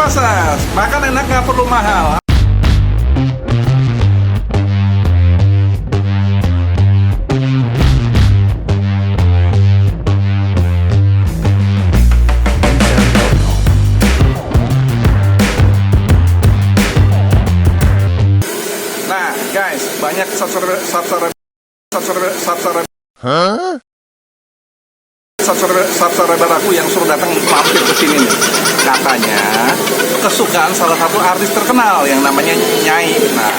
Proses, makan enak nggak perlu mahal. Nah, guys, banyak subscriber aku yang suruh datang mampir ke sini nih. Katanya kesukaan salah satu artis terkenal yang namanya Nyai. Nah,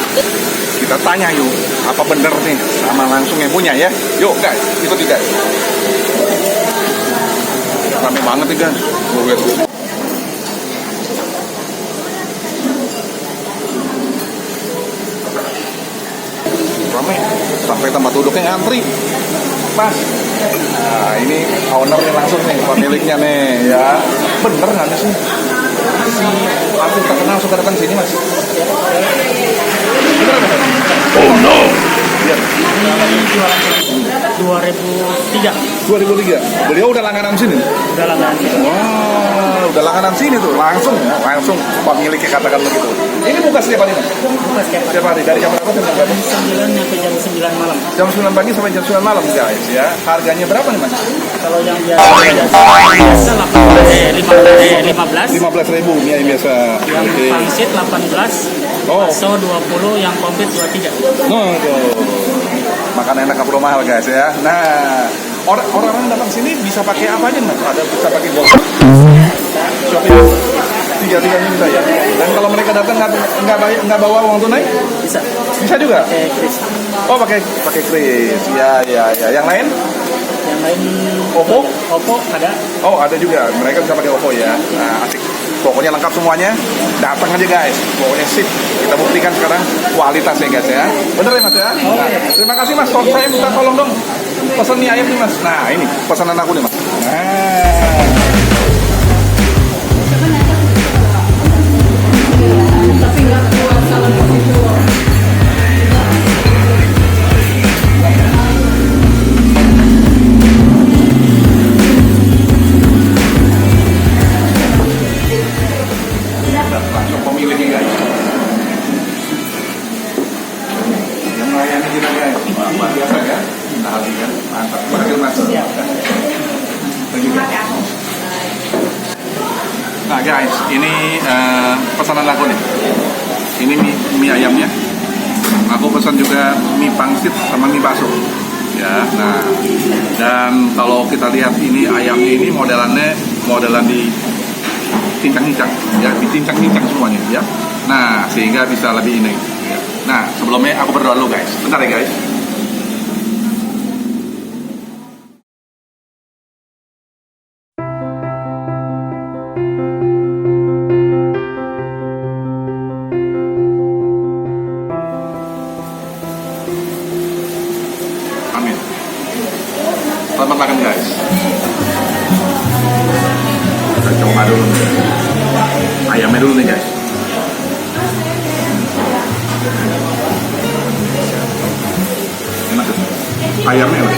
kita tanya yuk, apa bener nih sama langsung yang punya ya? Yuk guys, ikuti guys. Rame banget nih guys. Lihat. Rame sampai tempat duduknya ngantri. Mas, nah ini ownernya langsung nih, pemiliknya nih ya. Bener nggak sih si artis terkenal suka datang sini mas? Bener nggak? Oh no. Lihat. 2003. 2003. Beliau udah langganan sini. Udah langganan sini. Wah, udah langganan sini tuh, langsung pemiliknya katakan begitu. Ini buka setiap hari mas? Buka setiap hari. Dari jam berapa sampai jam 9 sampai jam 9 malam. Jam 9 pagi sampai jam 9 malam guys ya. Harganya berapa nih mas? Kalau yang biasa 15.000 mie ayam biasa. Yang pangsit 18. Bakso 20, yang komplit 23. Oh, tuh. Makan enak nggak perlu mahal guys ya. Nah, orang-orang datang sini bisa pakai apa aja mas? Ada bisa pakai GoFood, Shopee, tiga-tiganya bisa ya. Dan kalau mereka datang nggak bawa uang tunai? Bisa juga. Pakai kris. Oh pakai kris. Ya. Yang lain? Yang lain Oppo ada. Oh ada juga. Mereka bisa pakai Oppo ya. Nah asik. Pokoknya lengkap semuanya. Datang aja guys. Pokoknya sip. Kita buktikan sekarang kualitasnya guys ya. Bener ya mas ya? Nah, terima kasih mas. Saya minta tolong dong pesan mie ayam nih mas. Nah ini pesanan aku nih mas. Tapi nggak kuat kalau begitu. Langsung pemiliknya guys. Yang melayani kita guys. Luar biasa ya. Nah habis kan mantap. Berhasil mas. Nah guys, ini pesanan aku nih. Ini mie ayamnya. Aku pesan juga mie pangsit sama mie bakso. Ya, nah dan kalau kita lihat ini ayamnya ini modelan di cincang-cincang, ya dicincang-cincang semuanya, ya. Nah sehingga bisa lebih ini. Ya. Nah sebelumnya aku berdoa dulu guys. Bentar ya guys. Amin. Selamat makan guys. Kita coba dulu ayamnya dulu nih guys. Enak tuh. Ayamnya enak.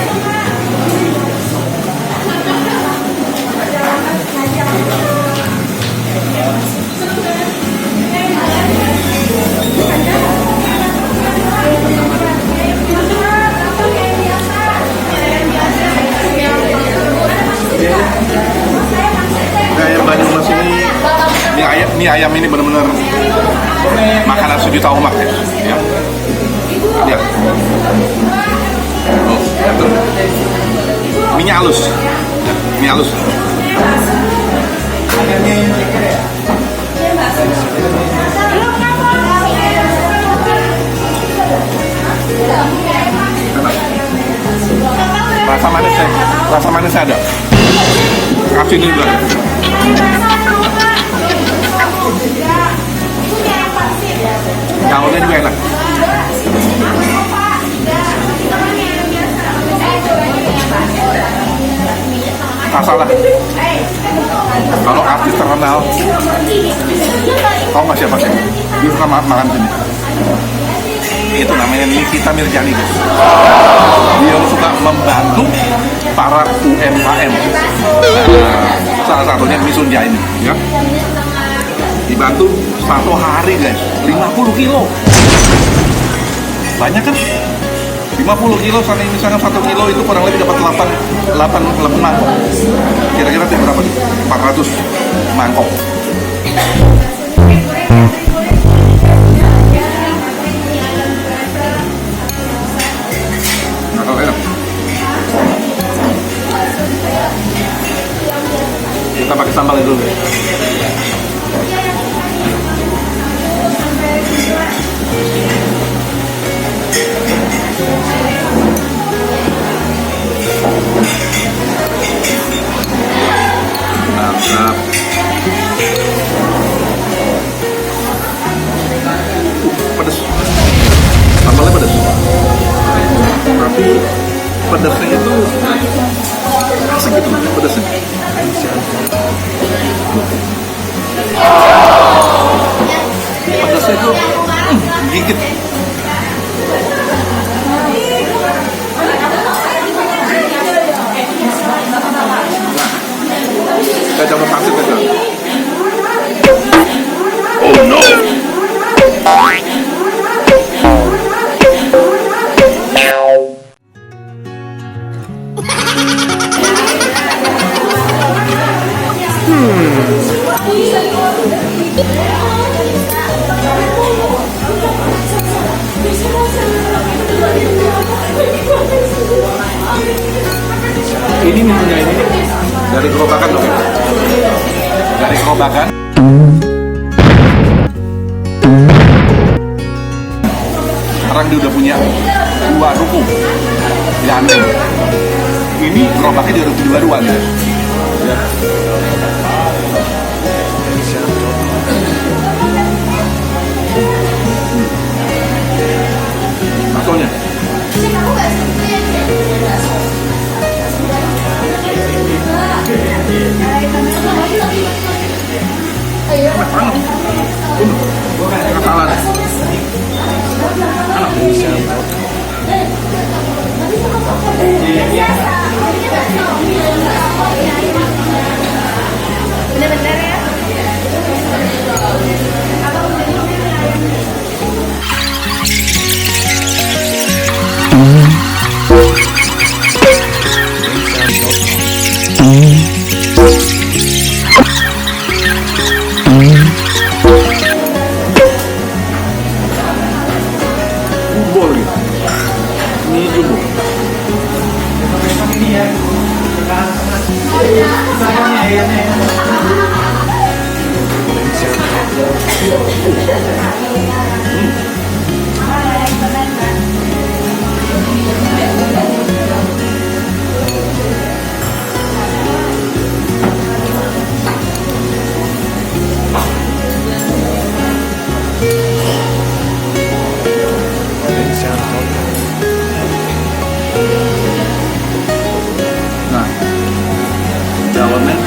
Mie ayam ini benar-benar makanan sejuta umat ya. Lihat. Oh, lihat tuh. Mie halus. Ya, mie halus. Enak. Rasa manisnya ada. Kasih ini juga. Daunnya juga enak. Masalah. Kalau artis terkenal, tahu nggak siapa sih? Dia suka makan sini. Itu namanya Nikita Mirzani. Dia suka membantu para UMKM. Salah satunya Misunja ini, ya. Dibantu satu hari guys, 50 kilo. Banyak kan? 50 kilo, misalkan 1 kilo itu kurang lebih dapat 8 mangkok. Kira-kira itu berapa nih? 400 mangkok. Enak. Kita pakai sambal itu dulu. Mantap. Pedas. Sambalnya pedas. Tapi pedasnya itu asik gitu pedasnya. Pedasnya itu gigit. Kita campur pangsit aja. Oh no. Ini menunya ini dari gerobakan loh. Dari gerobakan. Sekarang dia udah punya 2 ruko di Anteng. Ini gerobaknya dia udah dua ya. Baksonya. Enak banget. Enak salad. Bener-bener ya. Jumbo lagi. Ini jumbo. Nah, dalamnya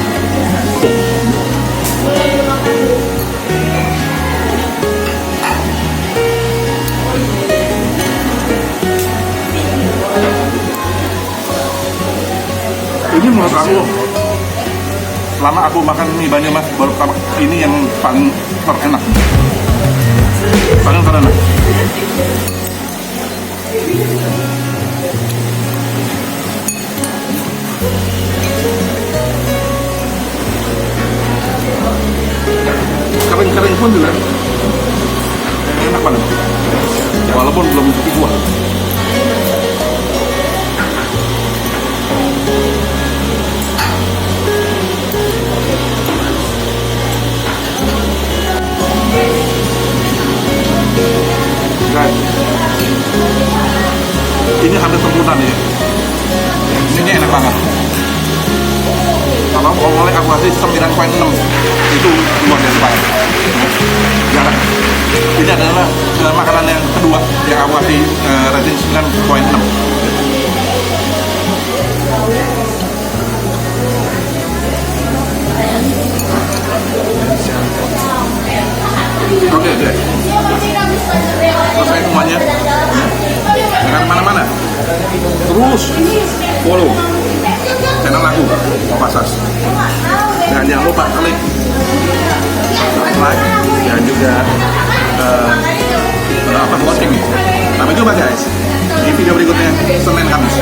ini menurut aku, selama aku makan mie Banyumas baru pertama ini yang paling terenak. Paling terenak. Kering-kering pun juga enak banget, walaupun belum cuci kuah. Guys, ini hampir sempurna nih. Ini enak banget. Kalau oleh aku kasih 9,6, itu luar biasa banget. Jarang. Ini adalah makanan yang kedua yang aku kasih rating 9,6. Oke. Selesai semuanya. Jangan kemana-mana. Terus follow channel aku, Kopasas. Dan jangan lupa klik like dan juga watching. Sampai jumpa guys di video berikutnya Senin Kamis.